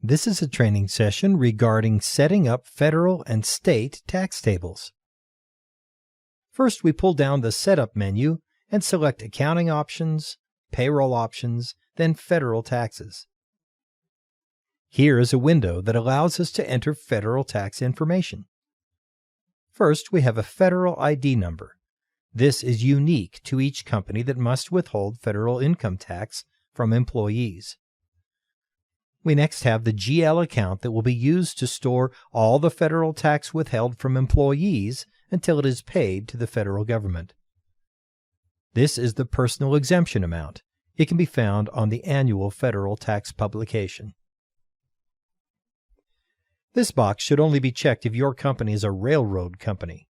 This is a training session regarding setting up federal and state tax tables. First, we pull down the Setup menu and select Accounting Options, Payroll Options, then Federal Taxes. Here is a window that allows us to enter federal tax information. First, we have a federal ID number. This is unique to each company that must withhold federal income tax from employees. We next have the GL account that will be used to store all the federal tax withheld from employees until it is paid to the federal government. This is the personal exemption amount. It can be found on the annual federal tax publication. This box should only be checked if your company is a railroad company.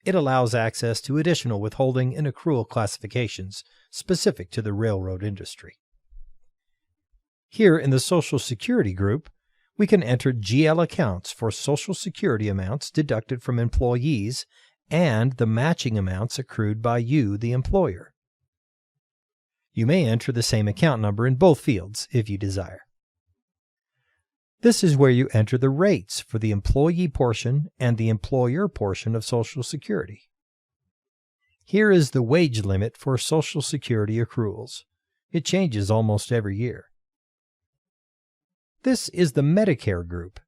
It allows access to additional withholding and accrual classifications specific to the railroad industry. Here in the Social Security group, we can enter GL accounts for Social Security amounts deducted from employees and the matching amounts accrued by you, the employer. You may enter the same account number in both fields if you desire. This is where you enter the rates for the employee portion and the employer portion of Social Security. Here is the wage limit for Social Security accruals. It changes almost every year. This is the Medicare group.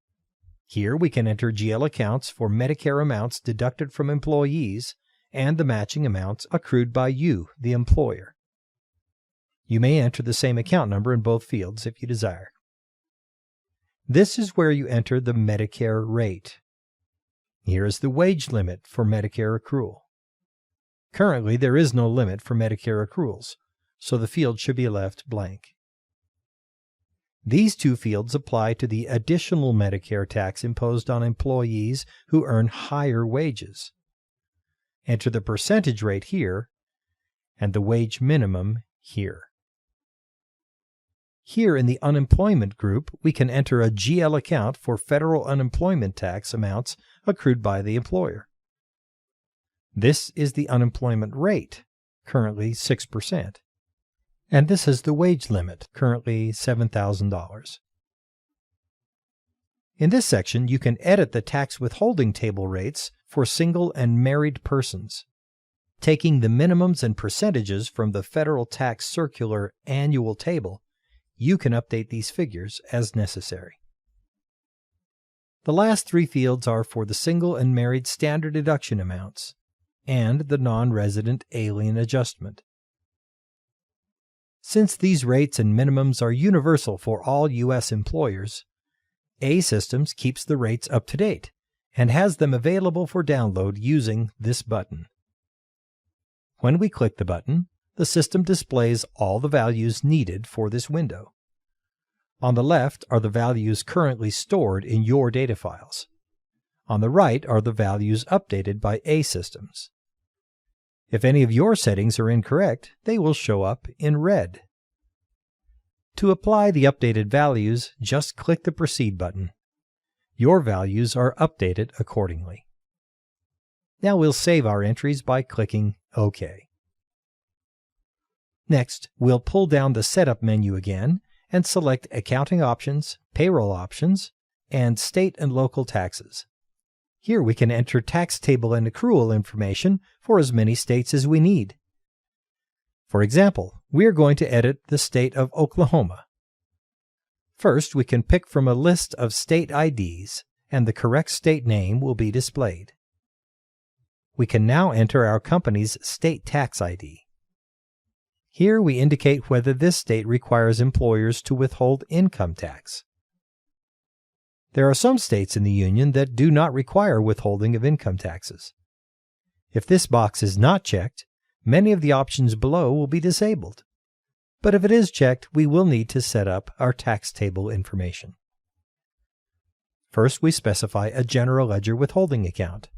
Here we can enter GL accounts for Medicare amounts deducted from employees and the matching amounts accrued by you, the employer. You may enter the same account number in both fields if you desire. This is where you enter the Medicare rate. Here is the wage limit for Medicare accrual. Currently, there is no limit for Medicare accruals, so the field should be left blank. These two fields apply to the additional Medicare tax imposed on employees who earn higher wages. Enter the percentage rate here and the wage minimum here. Here in the unemployment group, we can enter a GL account for federal unemployment tax amounts accrued by the employer. This is the unemployment rate, currently 6%. And this is the wage limit, currently $7,000. In this section, you can edit the tax withholding table rates for single and married persons. Taking the minimums and percentages from the Federal Tax Circular Annual Table, you can update these figures as necessary. The last three fields are for the single and married standard deduction amounts and the non-resident alien adjustment. Since these rates and minimums are universal for all U.S. employers, A-Systems keeps the rates up to date and has them available for download using this button. When we click the button, the system displays all the values needed for this window. On the left are the values currently stored in your data files. On the right are the values updated by A-Systems. If any of your settings are incorrect, they will show up in red. To apply the updated values, just click the Proceed button. Your values are updated accordingly. Now we'll save our entries by clicking OK. Next, we'll pull down the Setup menu again and select Accounting Options, Payroll Options, and State and Local Taxes. Here we can enter tax table and accrual information for as many states as we need. For example, we are going to edit the state of Oklahoma. First, we can pick from a list of state IDs, and the correct state name will be displayed. We can now enter our company's state tax ID. Here we indicate whether this state requires employers to withhold income tax. There are some states in the Union that do not require withholding of income taxes. If this box is not checked, many of the options below will be disabled. But if it is checked, we will need to set up our tax table information. First, we specify a general ledger withholding account.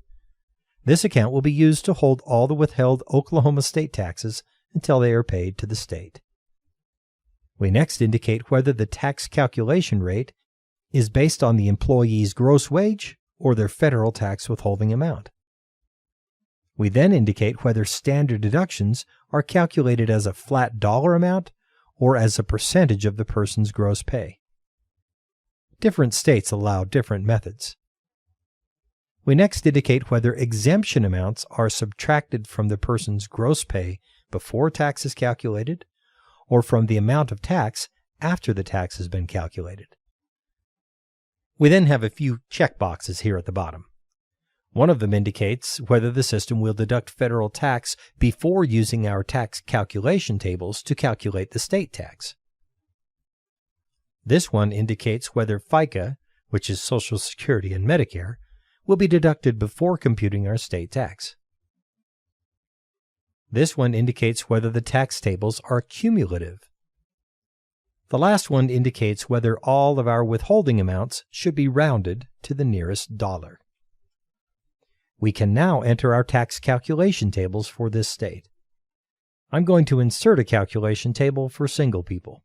This account will be used to hold all the withheld Oklahoma state taxes until they are paid to the state. We next indicate whether the tax calculation rate is based on the employee's gross wage or their federal tax withholding amount. We then indicate whether standard deductions are calculated as a flat dollar amount or as a percentage of the person's gross pay. Different states allow different methods. We next indicate whether exemption amounts are subtracted from the person's gross pay before tax is calculated or from the amount of tax after the tax has been calculated. We then have a few checkboxes here at the bottom. One of them indicates whether the system will deduct federal tax before using our tax calculation tables to calculate the state tax. This one indicates whether FICA, which is Social Security and Medicare, will be deducted before computing our state tax. This one indicates whether the tax tables are cumulative. The last one indicates whether all of our withholding amounts should be rounded to the nearest dollar. We can now enter our tax calculation tables for this state. I'm going to insert a calculation table for single people.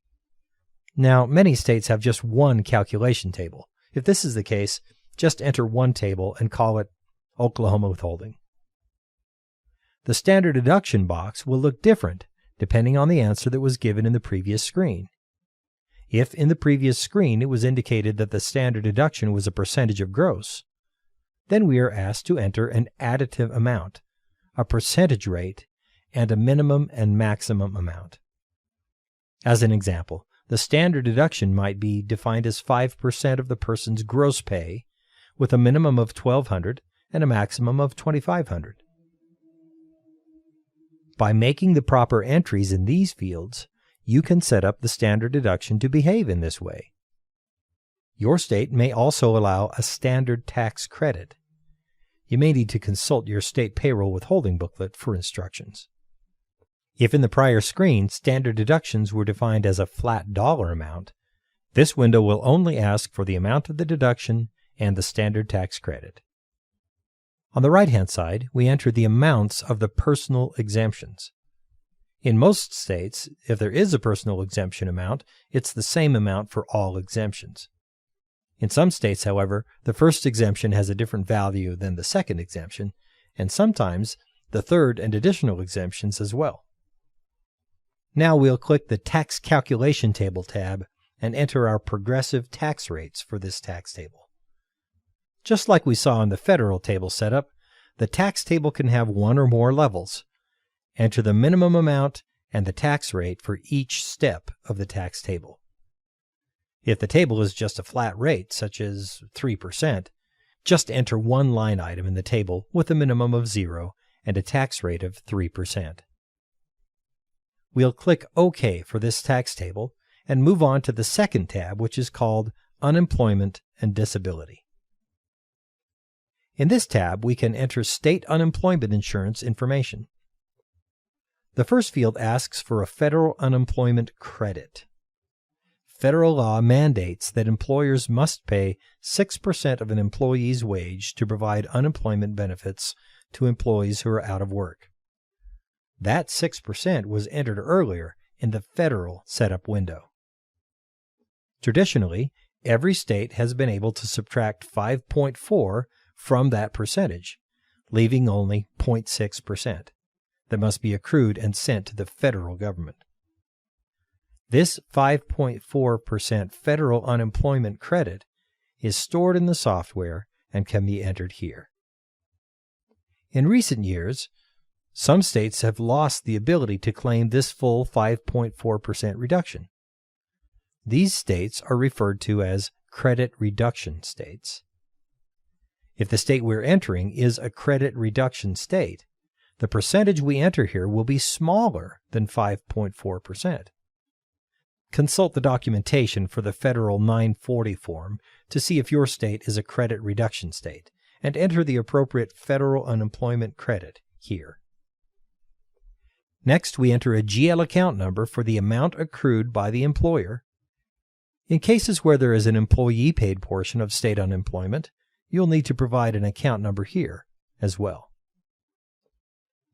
Now, many states have just one calculation table. If this is the case, just enter one table and call it Oklahoma withholding. The standard deduction box will look different depending on the answer that was given in the previous screen. If in the previous screen it was indicated that the standard deduction was a percentage of gross, then we are asked to enter an additive amount, a percentage rate, and a minimum and maximum amount. As an example, the standard deduction might be defined as 5% of the person's gross pay, with a minimum of $1,200 and a maximum of $2,500. By making the proper entries in these fields, you can set up the standard deduction to behave in this way. Your state may also allow a standard tax credit. You may need to consult your state payroll withholding booklet for instructions. If in the prior screen standard deductions were defined as a flat dollar amount, this window will only ask for the amount of the deduction and the standard tax credit. On the right-hand side, we enter the amounts of the personal exemptions. In most states, if there is a personal exemption amount, it's the same amount for all exemptions. In some states, however, the first exemption has a different value than the second exemption, and sometimes the third and additional exemptions as well. Now we'll click the Tax Calculation Table tab and enter our progressive tax rates for this tax table. Just like we saw in the federal table setup, the tax table can have one or more levels. Enter the minimum amount and the tax rate for each step of the tax table. If the table is just a flat rate, such as 3%, just enter one line item in the table with a minimum of 0 and a tax rate of 3%. We'll click OK for this tax table and move on to the second tab, which is called Unemployment and Disability. In this tab, we can enter state unemployment insurance information. The first field asks for a federal unemployment credit. Federal law mandates that employers must pay 6% of an employee's wage to provide unemployment benefits to employees who are out of work. That 6% was entered earlier in the federal setup window. Traditionally, every state has been able to subtract 5.4 from that percentage, leaving only 0.6% that must be accrued and sent to the federal government. This 5.4% federal unemployment credit is stored in the software and can be entered here. In recent years, some states have lost the ability to claim this full 5.4% reduction. These states are referred to as credit reduction states. If the state we're entering is a credit reduction state, the percentage we enter here will be smaller than 5.4%. Consult the documentation for the Federal 940 form to see if your state is a credit reduction state, and enter the appropriate federal unemployment credit here. Next, we enter a GL account number for the amount accrued by the employer. In cases where there is an employee-paid portion of state unemployment, you'll need to provide an account number here as well.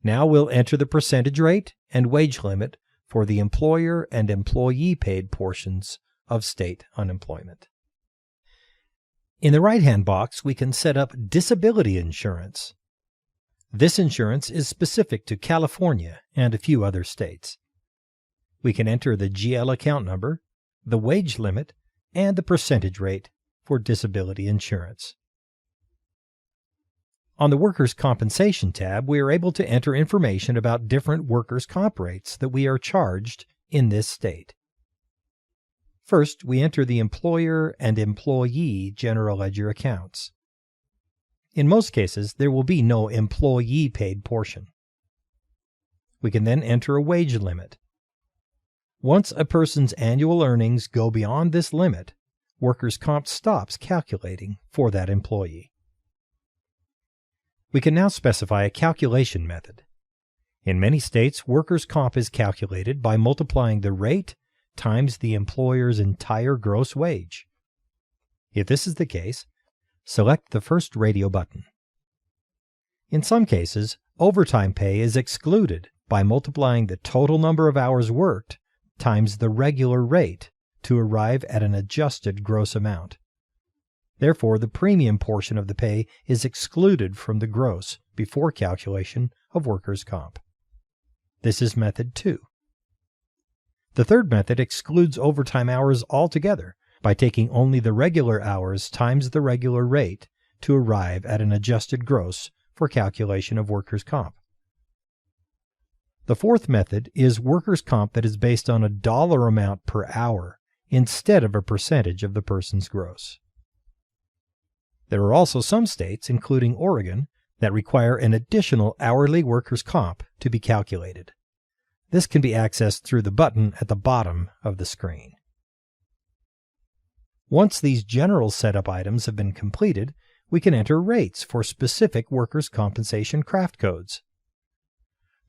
Now we'll enter the percentage rate and wage limit for the employer and employee-paid portions of state unemployment. In the right-hand box, we can set up disability insurance. This insurance is specific to California and a few other states. We can enter the GL account number, the wage limit, and the percentage rate for disability insurance. On the Workers' Compensation tab, we are able to enter information about different workers' comp rates that we are charged in this state. First, we enter the employer and employee general ledger accounts. In most cases, there will be no employee-paid portion. We can then enter a wage limit. Once a person's annual earnings go beyond this limit, workers' comp stops calculating for that employee. We can now specify a calculation method. In many states, workers' comp is calculated by multiplying the rate times the employer's entire gross wage. If this is the case, select the first radio button. In some cases, overtime pay is excluded by multiplying the total number of hours worked times the regular rate to arrive at an adjusted gross amount. Therefore, the premium portion of the pay is excluded from the gross before calculation of workers' comp. This is method 2. The third method excludes overtime hours altogether by taking only the regular hours times the regular rate to arrive at an adjusted gross for calculation of workers' comp. The fourth method is workers' comp that is based on a dollar amount per hour instead of a percentage of the person's gross. There are also some states, including Oregon, that require an additional hourly workers' comp to be calculated. This can be accessed through the button at the bottom of the screen. Once these general setup items have been completed, we can enter rates for specific workers' compensation craft codes.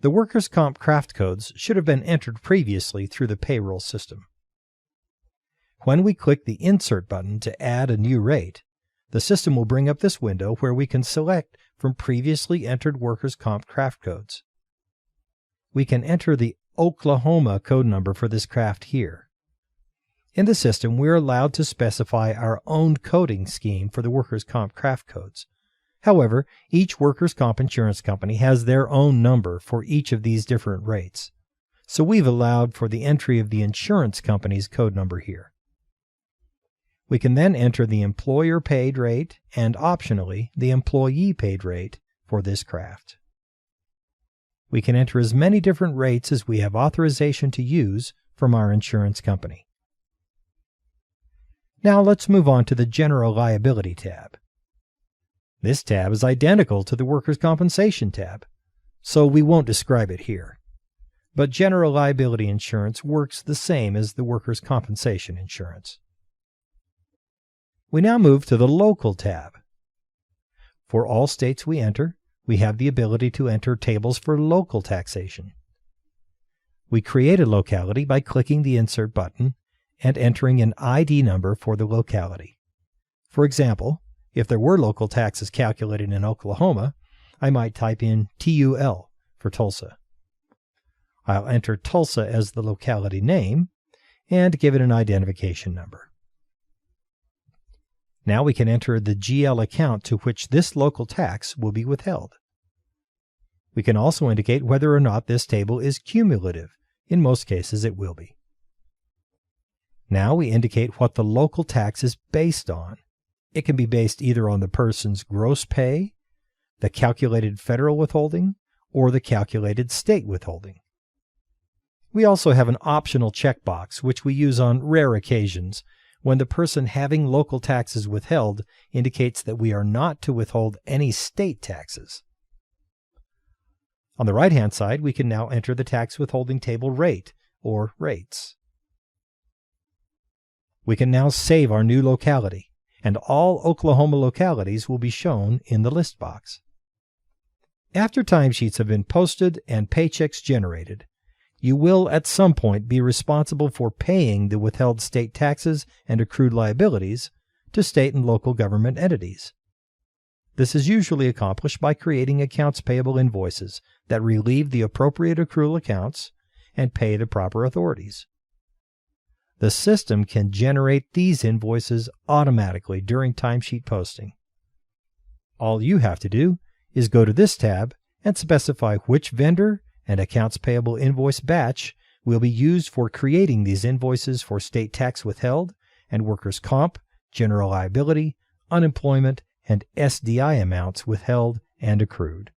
The workers' comp craft codes should have been entered previously through the payroll system. When we click the Insert button to add a new rate, the system will bring up this window where we can select from previously entered workers' comp craft codes. We can enter the Oklahoma code number for this craft here. In the system, we are allowed to specify our own coding scheme for the workers' comp craft codes. However, each workers' comp insurance company has their own number for each of these different rates, so we've allowed for the entry of the insurance company's code number here. We can then enter the employer-paid rate and, optionally, the employee-paid rate for this craft. We can enter as many different rates as we have authorization to use from our insurance company. Now let's move on to the General Liability tab. This tab is identical to the Workers' Compensation tab, so we won't describe it here. But General Liability insurance works the same as the Workers' Compensation insurance. We now move to the Local tab. For all states we enter, we have the ability to enter tables for local taxation. We create a locality by clicking the Insert button and entering an ID number for the locality. For example, if there were local taxes calculated in Oklahoma, I might type in TUL for Tulsa. I'll enter Tulsa as the locality name and give it an identification number. Now we can enter the GL account to which this local tax will be withheld. We can also indicate whether or not this table is cumulative. In most cases, it will be. Now we indicate what the local tax is based on. It can be based either on the person's gross pay, the calculated federal withholding, or the calculated state withholding. We also have an optional checkbox, which we use on rare occasions when the person having local taxes withheld indicates that we are not to withhold any state taxes. On the right-hand side, we can now enter the tax withholding table rate, or rates. We can now save our new locality, and all Oklahoma localities will be shown in the list box. After timesheets have been posted and paychecks generated, you will at some point be responsible for paying the withheld state taxes and accrued liabilities to state and local government entities. This is usually accomplished by creating accounts payable invoices that relieve the appropriate accrual accounts and pay the proper authorities. The system can generate these invoices automatically during timesheet posting. All you have to do is go to this tab and specify which vendor and accounts payable invoice batch will be used for creating these invoices for state tax withheld and workers' comp, general liability, unemployment, and SDI amounts withheld and accrued.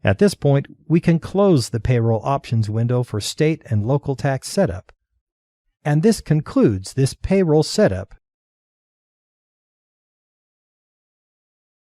At this point, we can close the Payroll Options window for state and local tax setup. And this concludes this payroll setup